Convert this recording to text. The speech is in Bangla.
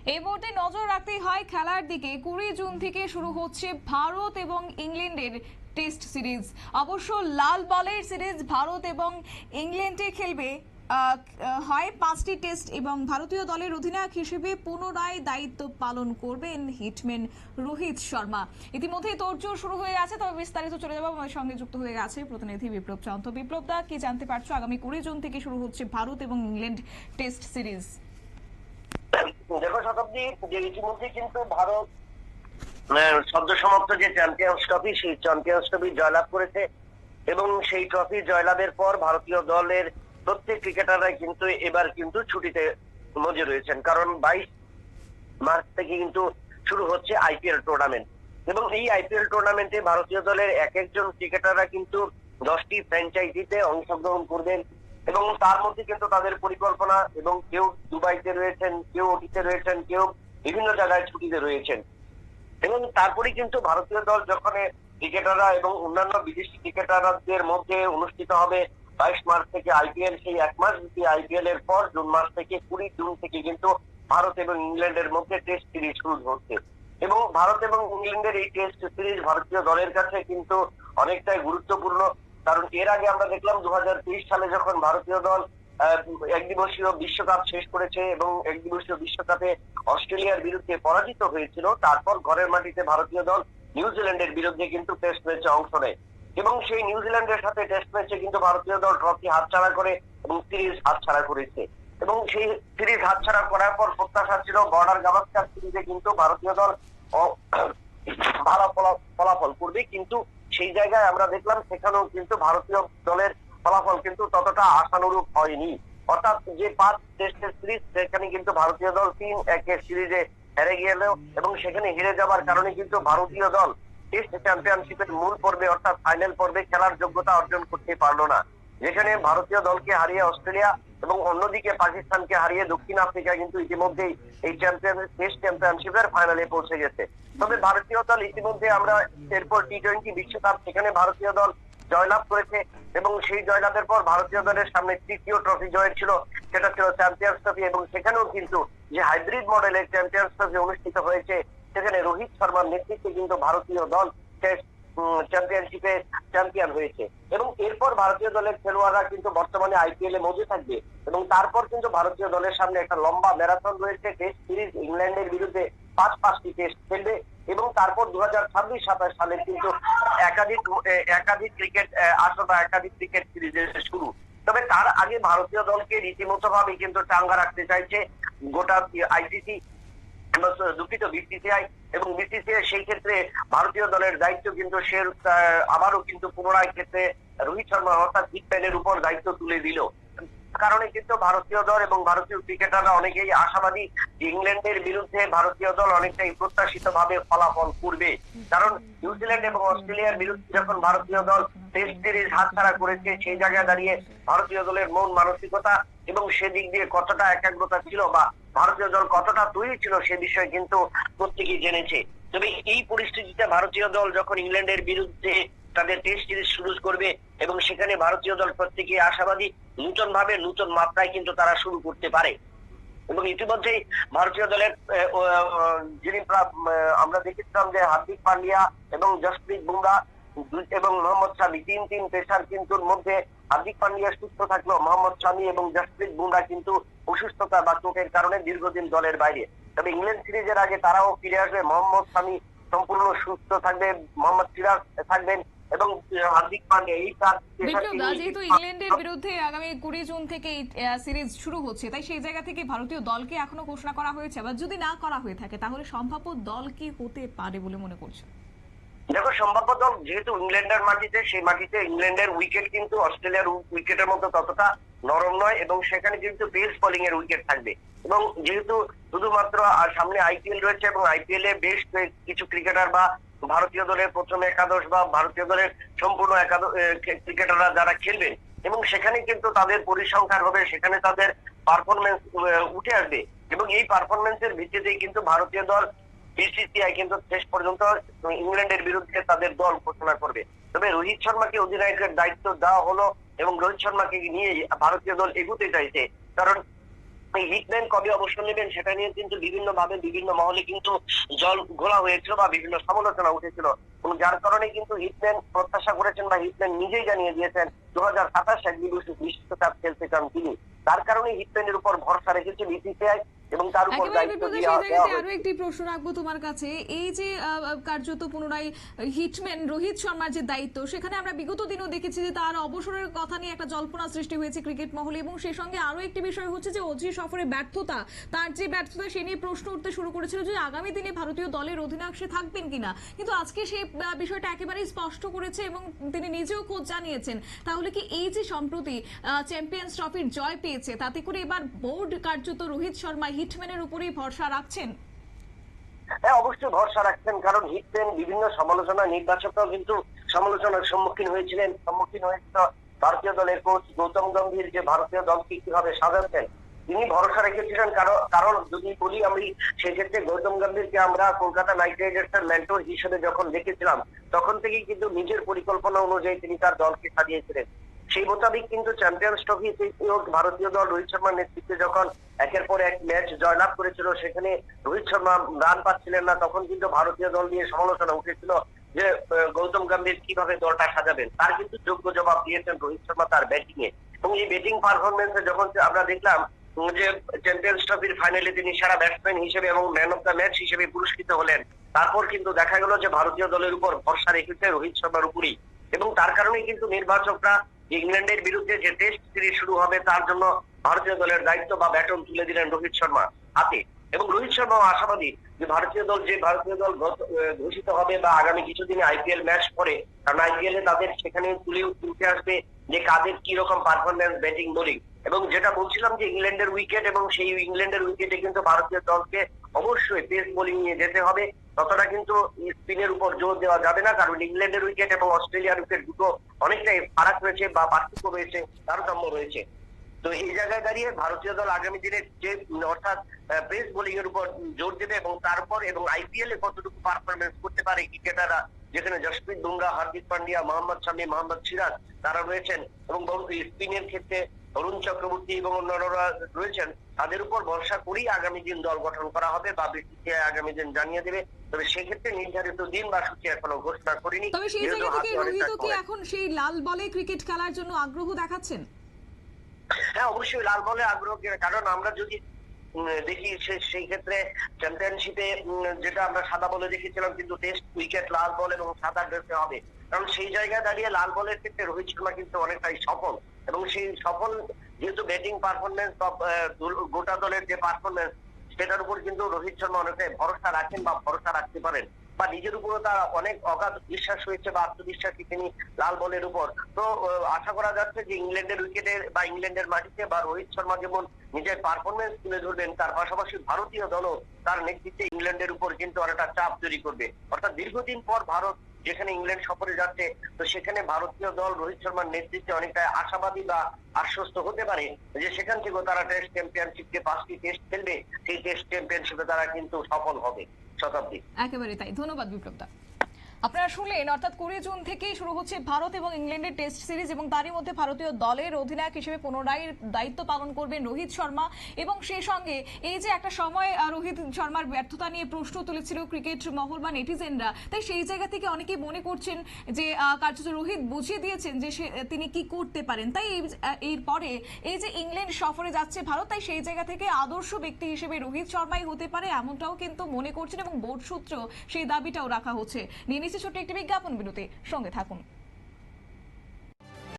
এই মুহূর্তে নজর রাখতেই হয় খেলার দিকে। 20 জুন থেকে শুরু হচ্ছে ভারত এবং ইংল্যান্ডের টেস্ট সিরিজ। অবশ্য লাল বলের সিরিজ ভারত এবং ইংল্যান্ডে খেলবে। হয় 5টি টেস্ট এবং ভারতীয় দলের অধিনায়ক হিসেবে পুনরায় দায়িত্ব পালন করবেন হিটম্যান রোহিত শর্মা। ইতিমধ্যেই তোড়জোড় শুরু হয়ে গেছে, তবে বিস্তারিত চলে যাবো। আমার সঙ্গে যুক্ত হয়ে গেছে প্রতিনিধি বিপ্লব চন্দ্র। বিপ্লব দা, কি জানতে পারছো? আগামী 20 জুন থেকে শুরু হচ্ছে ভারত এবং ইংল্যান্ড টেস্ট সিরিজ। দেখো শতাব্দী, যে ইতিমধ্যে কিন্তু ভারত সদ্য সমাপ্ত যে চ্যাম্পিয়ন্স ট্রফি, সেই চ্যাম্পিয়ন্স ট্রফি জয়লাভ করেছে এবং সেই ট্রফি জয়লাভের পর ভারতীয় দলের প্রত্যেক ক্রিকেটাররাই কিন্তু এবার কিন্তু ছুটিতে মজে রয়েছেন, কারণ 22 মার্চ থেকে কিন্তু শুরু হচ্ছে আইপিএল টুর্নামেন্ট এবং এই আইপিএল টুর্নামেন্টে ভারতীয় দলের এক একজন ক্রিকেটাররা কিন্তু 10টি ফ্র্যাঞ্চাইজিতে অংশগ্রহণ করবেন এবং তার মধ্যে কিন্তু তাদের পরিকল্পনা, এবং কেউ দুবাইতে রয়েছেন, কেউ ওটিতে রয়েছেন, কেউ বিভিন্ন জায়গায় ছুটিতে রয়েছেন। এবং তারপরে কিন্তু ভারতীয় দল যখন ক্রিকেটাররা এবং অন্যান্য বিদেশি ক্রিকেটারদের মধ্যে অনুষ্ঠিত হবে 22 মার্চ থেকে আইপিএল, সেই এক মাস ব্যাপী আইপিএল এর পর জুন মাস থেকে 20 জুন থেকে কিন্তু ভারত এবং ইংল্যান্ডের মধ্যে টেস্ট সিরিজ শুরু হচ্ছে এবং ভারত এবং ইংল্যান্ডের এই টেস্ট সিরিজ ভারতীয় দলের কাছে কিন্তু অনেকটাই গুরুত্বপূর্ণ। কারণ এর আগে আমরা দেখলাম 2023 সালে যখন ভারতীয় দল একদিবসীয় বিশ্বকাপ শেষ করেছে এবং একদিবসীয় বিশ্বকাপে অস্ট্রেলিয়ার বিরুদ্ধে পরাজিত হয়েছিল, তারপর ঘরের মাটিতে ভারতীয় দল নিউজিল্যান্ডের বিরুদ্ধে কিন্তু টেস্ট ম্যাচে অংশ নেয় এবং সেই নিউজিল্যান্ডের সাথে টেস্ট ম্যাচে কিন্তু ভারতীয় দল ট্রফি হাতছাড়া করে এবং সিরিজ হাতছাড়া করেছে এবং সেই সিরিজ হাতছাড়া করার পর প্রত্যাশা ছিল বর্ডার গাভাস্কার সিরিজে কিন্তু ভারতীয় দল ভালো ফলাফল করবে, কিন্তু সেই জায়গায় আমরা দেখলাম সেখানেও কিন্তু ভারতীয় দলের ফলাফল কিন্তু ততটা আশানুরূপ হয়নি। অর্থাৎ যে 5 টেস্টের সিরিজ, সেখানে কিন্তু ভারতীয় দল 3-1 সিরিজে হেরে গেল এবং সেখানে হেরে যাওয়ার কারণে কিন্তু ভারতীয় দল টেস্ট চ্যাম্পিয়নশিপের মূল পর্বে অর্থাৎ ফাইনাল পর্বে খেলার যোগ্যতা অর্জন করতে পারলো না, যেখানে ভারতীয় দলকে হারিয়ে অস্ট্রেলিয়া এবং অন্যদিকে পাকিস্তানকে হারিয়ে দক্ষিণ আফ্রিকা কিন্তু ইতিমধ্যেই এই টেস্ট চ্যাম্পিয়নশিপের ফাইনালে পৌঁছে গেছে। তবে ভারতীয় দল ইতিমধ্যে আমরা এরপর টি-20 বিশ্বকাপ, সেখানে ভারতীয় দল জয়লাভ করেছে এবং সেই জয়লাভের পর ভারতীয় দলের সামনে তৃতীয় ট্রফি জয় ছিল, সেটা ছিল চ্যাম্পিয়ন্স ট্রফি এবং সেখানেও কিন্তু যে হাইব্রিড মডেলের চ্যাম্পিয়ন্স ট্রফি অনুষ্ঠিত হয়েছে, সেখানে রোহিত শর্মার নেতৃত্বে কিন্তু ভারতীয় দল টেস্ট চ্যাম্পিয়নশিপে চ্যাম্পিয়ন হয়েছে এবং এরপর ভারতীয় দলের খেলোয়াড়রা কিন্তু বর্তমানে আইপিএল এ মজে থাকবে এবং তারপর কিন্তু ভারতীয় দলের সামনে একটা লম্বা ম্যারাথন রয়েছে। টেস্ট সিরিজ ইংল্যান্ডের বিরুদ্ধে 5টি টেস্ট খেলবে এবং তারপর 2026-27 সালে কিন্তু একাধিক ক্রিকেট আসর বা একাধিক ক্রিকেট সিরিজের শুরু। তবে তার আগে ভারতীয় দলকে রীতিমতো ভাবে কিন্তু চাঙ্গা রাখতে চাইছে গোটা আইসিসি, দুঃখিত বিসিসিআই, এবং বিসিসিআই সেই ক্ষেত্রে ভারতীয় দলের দায়িত্ব কিন্তু সে আবারও কিন্তু পুনরায় ক্ষেত্রে রোহিত শর্মা অর্থাৎ হিটম্যানের উপর দায়িত্ব তুলে দিল। কারণে কিন্তু ভারতীয় দল এবং ভারতীয় ক্রিকেটাররা অনেকেই আশাবাদী যে ইংল্যান্ডের বিরুদ্ধে ভারতীয় দল অনেকটাই প্রত্যাশিত ভাবে ফলাফল করবে, কারণ নিউজিল্যান্ড এবং অস্ট্রেলিয়ার বিরুদ্ধে যখন ভারতীয় দল টেস্ট সিরিজ হাতছাড়া করেছে, সেই জায়গায় দাঁড়িয়ে ভারতীয় দলের মন মানসিকতা এবং সেদিক দিয়ে কতটা একাগ্রতা ছিল বা ভারতীয় দল কতটা তৈরি ছিল সে বিষয়ে কিন্তু প্রত্যেকেই জেনেছে। তবে এই পরিস্থিতিতে ভারতীয় দল যখন ইংল্যান্ডের বিরুদ্ধে তাদের টেস্ট সিরিজ শুরু করবে এবং সেখানে ভারতীয় দল প্রত্যেকেই আশাবাদী নতুন ভাবে নতুন মাত্রায় কিন্তু তারা শুরু করতে পারে এবং ইতিমধ্যেই ভারতীয় দলের যিনি আমরা দেখেছিলাম যে হার্দিক পান্ডিয়া এবং জসপ্রীত বুমরা এবং মোহাম্মদ শামি, তিন পেসার কিন্তু মধ্যে হার্দিক পান্ডিয়া সুস্থ থাকলেও মোহাম্মদ শামি এবং জসপ্রীত বুমরা কিন্তু অসুস্থতা বা চোটের কারণে দীর্ঘদিন দলের বাইরে। তবে ইংল্যান্ড সিরিজের আগে তারাও ফিরে আসবে, মোহাম্মদ শামি সম্পূর্ণ সুস্থ থাকবে, মোহাম্মদ সিরাজ থাকবেন এবং হার্দিক পান্ডিয়া। এই যেহেতু ইংল্যান্ডের বিরুদ্ধে আগামী 20 জুন থেকে সিরিজ শুরু হচ্ছে, তাই সেই জায়গা থেকে ভারতীয় দলকে এখনো ঘোষণা করা হয়েছে, বা যদি না করা হয়ে থাকে তাহলে সম্ভাব্য দল কি হতে পারে বলে মনে করছে? দেখো, সম্ভাব্য দল যেহেতু ইংল্যান্ডের মাটিতে, সেই মাটিতে ইংল্যান্ডের উইকেট কিন্তু অস্ট্রেলিয়ার উইকেটের মতো ততটা নরম নয় এবং সেখানে কিন্তু পেস বোলিং এর উইকেট থাকবে এবং যেহেতু শুধুমাত্র সামনে আইপিএল রয়েছে এবং আইপিএল এ বেশ কিছু ক্রিকেটার বা ভারতীয় দলের প্রথম একাদশ বা ভারতীয় দলের সম্পূর্ণ একাদশ ক্রিকেটাররা যারা খেলবেন এবং সেখানে কিন্তু তাদের পরিসংখ্যান হবে, সেখানে তাদের পারফরমেন্স উঠে আসবে এবং এই পারফরমেন্সের ভিত্তিতেই কিন্তু ভারতীয় দল বিসিসিআই কিন্তু শেষ পর্যন্ত ইংল্যান্ডের বিরুদ্ধে তাদের দল ঘোষণা করবে। তবে রোহিত শর্মাকে অধিনায়কের দায়িত্ব দেওয়া হলো এবং রোহিত শর্মাকে নিয়ে ভারতীয় দল এগোতে চাইছে, কারণ এই হিটম্যান কবে অবসর নেবেন সেটা নিয়ে কিন্তু বিভিন্ন ভাবে বিভিন্ন মহলে কিন্তু জল ঘোলা হয়েছিল বা বিভিন্ন সমালোচনা উঠেছিল, এবং যার কারণে কিন্তু হিটম্যান প্রত্যাশা করেছেন বা হিটম্যান নিজেই জানিয়ে দিয়েছেন 2027 এক বিশ্বকাপ খেলতে চান তিনি। তার কারণে হিটম্যানের উপর ভরসা রেখেছে বিসিসিআই এবং তার উপর দায়িত্ব আরো একটি প্রশ্ন রাখবো তোমার কাছে। এই যে কার্যত পুনরায় হিটম্যান রোহিত শর্মার যে দায়িত্ব, সেখানে আমরা বিগত দিনও দেখেছি যে তার অবসরের কথা নিয়ে একটা জল্পনা সৃষ্টি হয়েছে ক্রিকেট মহলে, এবং সেই সঙ্গে আরো একটি বিষয় হচ্ছে যে অজি সফরে ব্যর্থতা, তার যে ব্যর্থতা সে নিয়ে প্রশ্ন উঠতে শুরু করেছিল যে আগামী দিনে ভারতীয় দলের অধিনায়ক থাকবেন কিনা, কিন্তু আজকে সেই বিষয়টা একেবারেই স্পষ্ট করেছে এবং তিনি নিজেও খোঁজ জানিয়েছেন। তাহলে কি এই যে সম্প্রতি চ্যাম্পিয়ন্স ট্রফির জয় পেয়েছে, তাতে করে এবার বোর্ড কার্যত রোহিত শর্মা হিটম্যানের উপরেই ভরসা রাখছেন? হ্যাঁ, অবশ্যই ভরসা রাখছেন, কারণ হিটম্যান বিভিন্ন সমালোচনা, নির্বাচকরাও কিন্তু সমালোচনার সম্মুখীন হয়েছিল ভারতীয় দলের কোচ গৌতম গম্ভীর যে ভারতীয় দলকে কিভাবে সাজাচ্ছেন তিনি ভরসা রেখেছিলেন। কারণ যদি বলি আমি সেক্ষেত্রে গৌতম গম্ভীরকে আমরা কলকাতা নাইট রাইডার্সের মেন্টর হিসেবে যখন দেখেছিলাম, তখন থেকেই কিন্তু নিজের পরিকল্পনা অনুযায়ী তিনি তার দলকে সাজিয়েছিলেন। সেই মোতাবেক কিন্তু চ্যাম্পিয়ন্স ট্রফিতে ভারতীয় দল রোহিত শর্মার নেতৃত্বে যখন একের পর এক ম্যাচ জয়লাভ করেছিল, সেখানে রোহিত শর্মা রান পাচ্ছিলেন না, তখন কিন্তু ভারতীয় দল নিয়ে সমালোচনা উঠেছিল যে গৌতম গম্ভীর কিভাবে দলটা সাজাবেন। তার কিন্তু যোগ্য জবাব দিয়েছেন রোহিত শর্মা তার ব্যাটিং এ, এবং এই ব্যাটিং পারফরমেন্সে যখন আমরা দেখলাম যে চ্যাম্পিয়ন্স ট্রফির ফাইনালে তিনি সেরা ব্যাটসম্যান হিসেবে এবং ম্যান অফ দ্য ম্যাচ হিসেবে পুরস্কৃত হলেন, তারপর কিন্তু দেখা গেল যে ভারতীয় দলের উপর ভরসা রেখেছে রোহিত শর্মার উপরই, এবং তার কারণেই কিন্তু নির্বাচকরা ইংল্যান্ডের বিরুদ্ধে যে টেস্ট সিরিজ শুরু হবে তার জন্য ভারতীয় দলের দায়িত্ব বা ব্যাটন তুলে দিলেন রোহিত শর্মা হাতে। এবং রোহিত শর্মাও আশাবাদী যে ভারতীয় দল ঘোষিত হবে বা আগামী কিছুদিনে আইপিএল ম্যাচ পরে, কারণ আইপিএল এ তাদের সেখানে তুলতে আসবে যে কাদের কি রকম পারফরমেন্স ব্যাটিং বোলিং। এবং যেটা বলছিলাম যে ইংল্যান্ডের উইকেট, এবং সেই ইংল্যান্ডের উইকেটে কিন্তু ভারতীয় দলকে অবশ্যই পেস বোলিং নিয়ে যেতে হবে, ততটা কিন্তু স্পিনের উপর জোর দেওয়া যাবে না, কারণ ইংল্যান্ডের উইকেট এবং অস্ট্রেলিয়ার উইকেট দুটো অনেকটাই ফারাক রয়েছে বা পার্থক্য রয়েছে, তারতম্য রয়েছে। তো এই জায়গায় দাঁড়িয়ে ভারতীয় দল আগামী দিনে যে অর্থাৎ পেস বোলিং এর উপর জোর দেবে, এবং তারপর এবং আইপিএল এ কতটুকু পারফরমেন্স করতে পারে ক্রিকেটাররা, যেখানে জসপ্রীত বুমরাহ, হার্দিক পান্ডিয়া, মোহাম্মদ শামি, মোহাম্মদ সিরাজ তারা রয়েছেন, এবং স্পিনের ক্ষেত্রে অরুণ চক্রবর্তী এবং অন্যান্যরা রয়েছেন, তাদের উপর ভরসা করেই আগামী দিন দল গঠন করা হবে বা বিসিসিআই আগামী দিন জানিয়ে দেবে। তবে সেক্ষেত্রে নির্ধারিত দিন বা সূচি এখনো ঘোষণা করিনি। তবে সেই জায়গা থেকে রোহিত কি এখন সেই লাল বলে ক্রিকেট খেলার জন্য আগ্রহ দেখাচ্ছেন? হ্যাঁ, অবশ্যই লাল বলে আগ্রহ, কারণ আমরা যদি দেখি সেই ক্ষেত্রে চ্যাম্পিয়নশিপে যেটা আমরা সাদা বলে দেখেছিলাম, কিন্তু টেস্ট উইকেট লাল বল এবং সাদা ড্রেসে হবে, কারণ সেই জায়গায় দাঁড়িয়ে লাল বলের ক্ষেত্রে রোহিত শর্মা কিন্তু অনেকটাই সফল, এবং সেই সফল যেহেতু ব্যাটিং পারফরমেন্স বা গোটা দলের যে পারফরমেন্স সেটার উপর কিন্তু রোহিত শর্মা অনেকটাই ভরসা রাখেন বা ভরসা রাখতে পারেন, বা নিজের উপরও তার অনেক অগাধ বিশ্বাস হয়েছে বা আত্মবিশ্বাসী তিনি লাল বলের উপর। তো আশা করা যাচ্ছে যে ইংল্যান্ডের উইকেটে বা ইংল্যান্ডের মাটিতে বা রোহিত শর্মা যেমন নিজের পারফরমেন্স তুলে ধরবেন, তার পাশাপাশি ভারতীয় দলও তার নেতৃত্বে ইংল্যান্ডের উপর কিন্তু অনেকটা চাপ তৈরি করবে। অর্থাৎ দীর্ঘদিন পর ভারত যেখানে ইংল্যান্ড সফরে যাচ্ছে, তো সেখানে ভারতীয় দল রোহিত শর্মার নেতৃত্বে অনেকটা আশাবাদী বা আশ্বস্ত হতে পারে যে সেখান থেকেও তারা টেস্ট চ্যাম্পিয়নশিপকে 5টি টেস্ট খেলবে, সেই টেস্ট চ্যাম্পিয়নশিপে তারা কিন্তু সফল হবে। শতাব্দী, একেবারে তাই। ধন্যবাদ বিপ্লবদা। আপনারা শুনলেন, অর্থাৎ 20 জুন থেকেই শুরু হচ্ছে ভারত এবং ইংল্যান্ডের টেস্ট সিরিজ, এবং তারই মধ্যে ভারতীয় দলের অধিনায়ক হিসেবে পুনরায় দায়িত্ব পালন করবেন রোহিত শর্মা। এবং সেই সঙ্গে এই যে একটা সময় রোহিত শর্মার ব্যর্থতা নিয়ে প্রশ্ন তুলেছিল ক্রিকেট মহল বা নেটিজেনরা, তাই সেই জায়গা থেকে অনেকেই মনে করছেন যে কার্যত রোহিত বুঝিয়ে দিয়েছেন যে তিনি কি করতে পারেন। তাই এরপরে এই যে ইংল্যান্ড সফরে যাচ্ছে ভারত, তাই সেই জায়গা থেকে আদর্শ ব্যক্তি হিসেবে রোহিত শর্মাই হতে পারে, এমনটাও কিন্তু মনে করছেন, এবং বোর্ড সূত্র সেই দাবিটাও রাখা হচ্ছে। নিয়ে নিচ্ছে ছোট্ট একটি বিজ্ঞাপন বিরতি, সঙ্গে থাকুন।